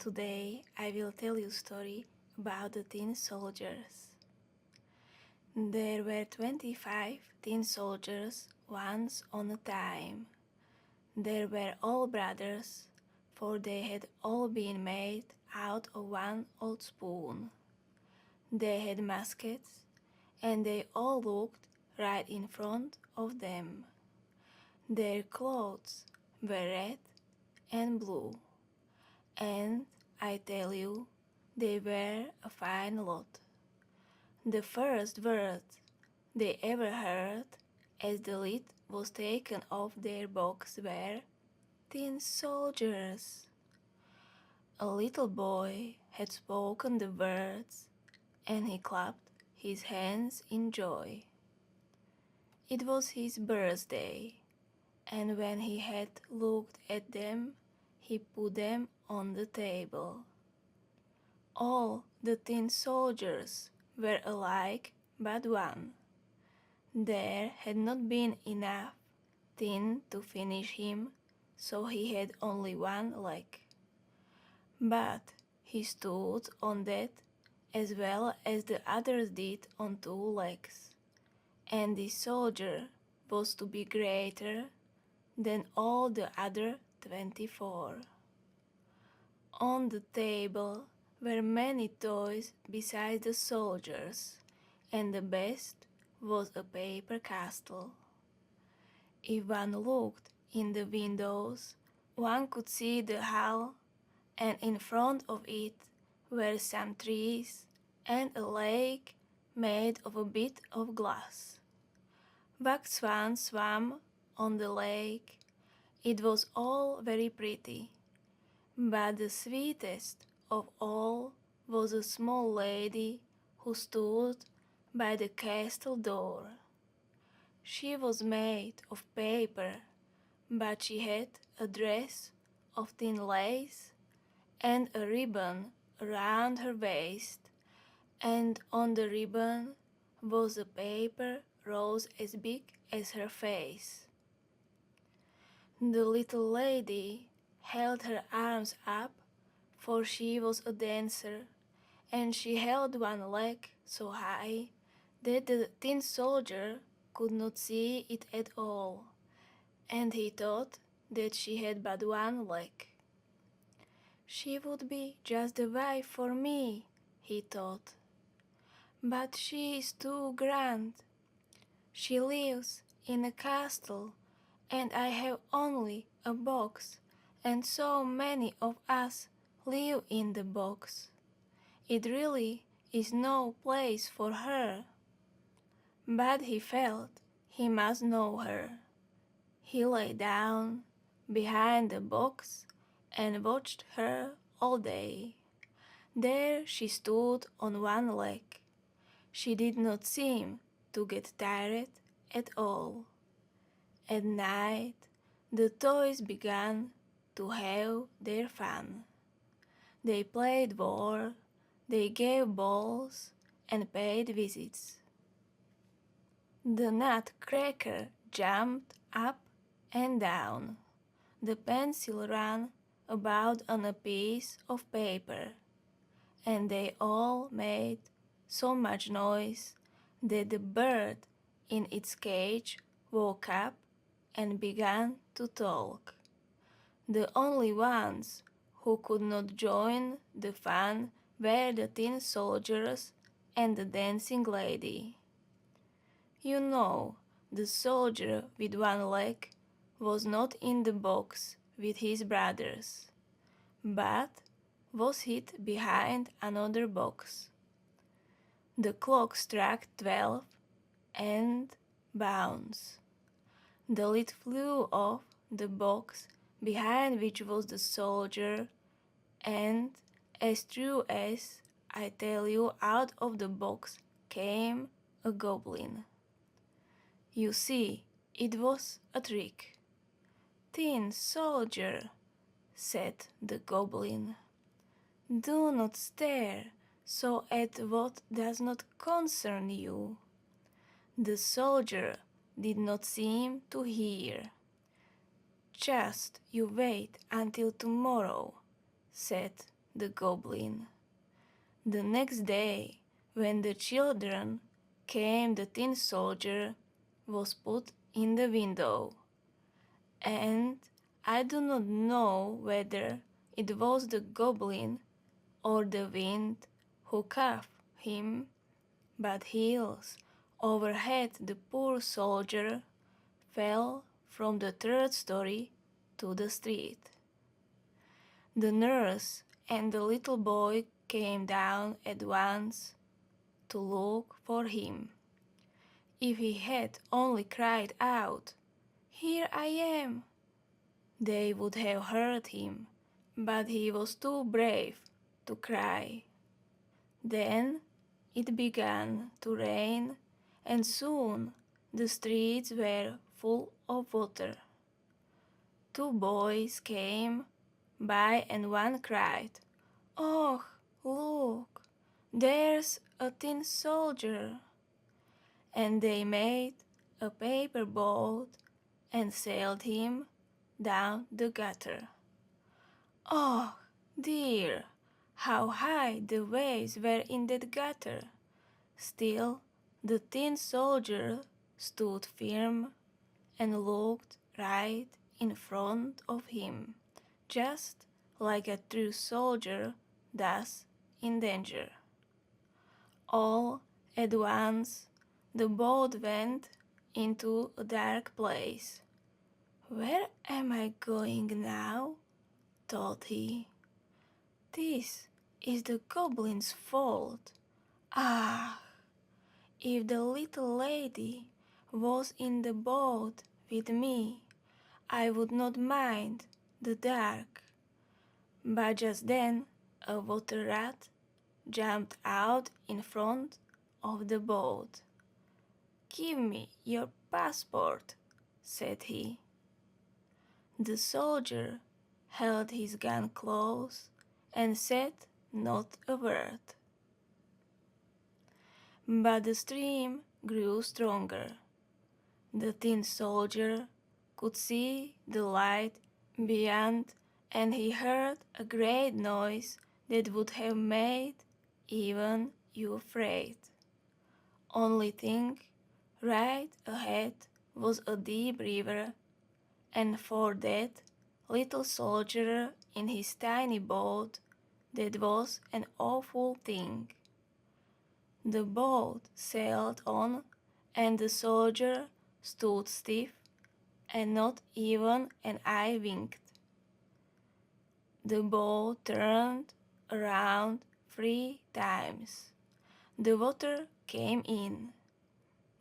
Today I will tell you a story about the tin soldiers. There were 25 tin soldiers once on a time. They were all brothers, for they had all been made out of one old spoon. They had muskets, and they all looked right in front of them. Their clothes were red and blue, and I tell you, they were a fine lot. The first words they ever heard as the lid was taken off their box were "Tin soldiers." A little boy had spoken the words, and he clapped his hands in joy. It was his birthday, and when he had looked at them, he put them on the table. All the tin soldiers were alike but one. There had not been enough tin to finish him, so he had only one leg. But he stood on that as well as the others did on two legs, and this soldier was to be greater than all the other 24. On the table were many toys besides the soldiers, and the best was a paper castle. If one looked in the windows, one could see the hall, and in front of it were some trees and a lake made of a bit of glass. Black swans swam on the lake. It was all very pretty, but the sweetest of all was a small lady who stood by the castle door. She was made of paper, but she had a dress of thin lace and a ribbon around her waist, and on the ribbon was a paper rose as big as her face. The little lady held her arms up, for she was a dancer, and she held one leg so high that the tin soldier could not see it at all, and he thought that she had but one leg. She would be just the wife for me, he thought. But she is too grand. She lives in a castle, and I have only a box, and so many of us live in the box. It really is no place for her. But he felt he must know her. He lay down behind the box and watched her all day. There she stood on one leg. She did not seem to get tired at all. At night, the toys began to have their fun. They played war, they gave balls, and paid visits. The nutcracker jumped up and down. The pencil ran about on a piece of paper, and they all made so much noise that the bird in its cage woke up and began to talk. The only ones who could not join the fun were the tin soldiers and the dancing lady. You know, the soldier with one leg was not in the box with his brothers, but was hid behind another box. The clock struck 12 and bounce. The lid flew off the box behind which was the soldier, and as true as I tell you, out of the box came a goblin. You see, it was a trick. "Tin soldier," said the goblin, "do not stare so at what does not concern you." The soldier did not seem to hear. "Just you wait until tomorrow," said the goblin. The next day, when the children came, the tin soldier was put in the window, and I do not know whether it was the goblin or the wind who caught him, but heels overhead the poor soldier fell from the third story to the street. The nurse and the little boy came down at once to look for him. If he had only cried out, "Here I am," they would have heard him, but he was too brave to cry. Then it began to rain, and soon the streets were full of water. Two boys came by, and one cried, "Oh, look, there's a tin soldier!" And they made a paper boat and sailed him down the gutter. Oh, dear, how high the waves were in that gutter! Still, the tin soldier stood firm and looked right in front of him, just like a true soldier does in danger. All at once, the boat went into a dark place. "Where am I going now?" thought he. "This is the goblin's fault. Ah, if the little lady was in the boat with me, I would not mind the dark." But just then a water rat jumped out in front of the boat. "Give me your passport," said he. The soldier held his gun close and said not a word. But the stream grew stronger. The tin soldier could see the light beyond, and he heard a great noise that would have made even you afraid. Only think, right ahead was a deep river, and for that little soldier in his tiny boat, that was an awful thing. The boat sailed on, and the soldier stood stiff, and not even an eye winked. The boat turned around 3 times. The water came in.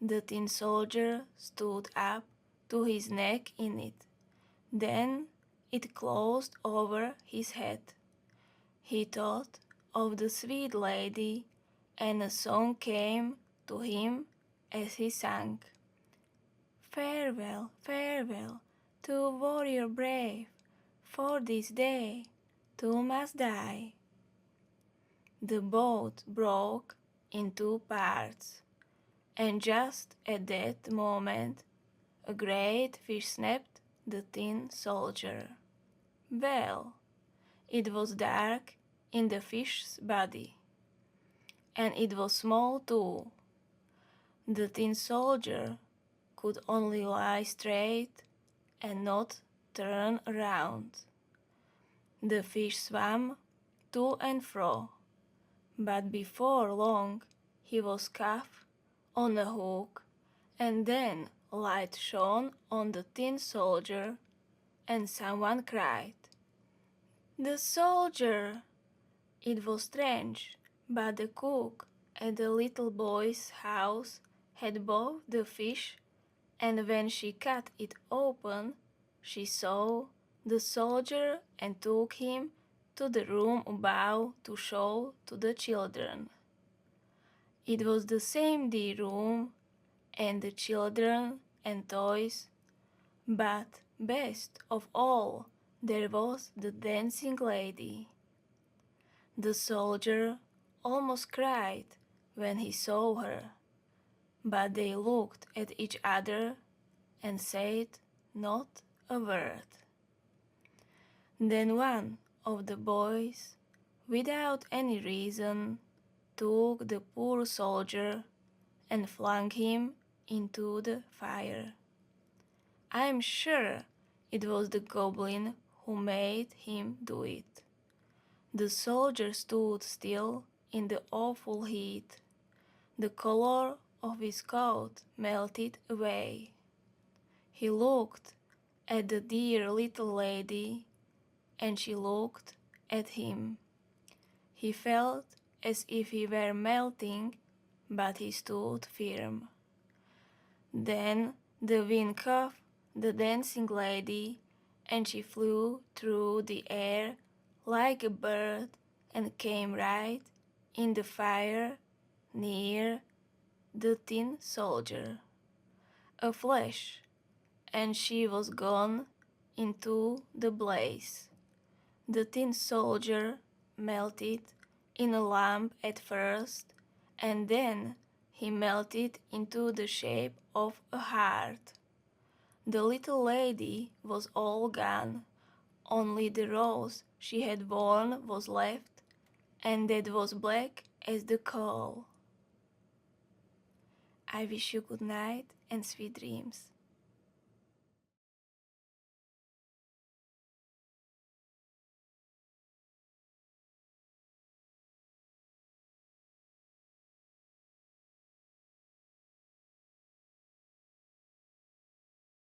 The tin soldier stood up to his neck in it. Then it closed over his head. He thought of the sweet lady, and a song came to him as he sang. "Farewell, farewell, to warrior brave, for this day two must die." The boat broke in 2 parts, and just at that moment a great fish snapped the tin soldier. Well, it was dark in the fish's body, and it was small too. The tin soldier could only lie straight and not turn around. The fish swam to and fro, but before long he was caught on a hook, and then light shone on the tin soldier, and someone cried, "The soldier!" It was strange, but the cook at the little boy's house had bought the fish, and when she cut it open, she saw the soldier and took him to the room above to show to the children. It was the same dear room, and the children and toys, but best of all, there was the dancing lady. The soldier almost cried when he saw her, but they looked at each other and said not a word. Then one of the boys without any reason, took the poor soldier and flung him into the fire. I am sure it was the goblin who made him do it. The soldier stood still in the awful heat. The color of his coat melted away. He looked at the dear little lady, and she looked at him. He felt as if he were melting, but he stood firm. Then the wind caught the dancing lady, and she flew through the air like a bird and came right in the fire near the tin soldier. A flash, and she was gone into the blaze. The tin soldier melted in a lamp at first, and then he melted into the shape of a heart. The little lady was all gone, only the rose she had worn was left, and that was black as the coal. I wish you good night and sweet dreams.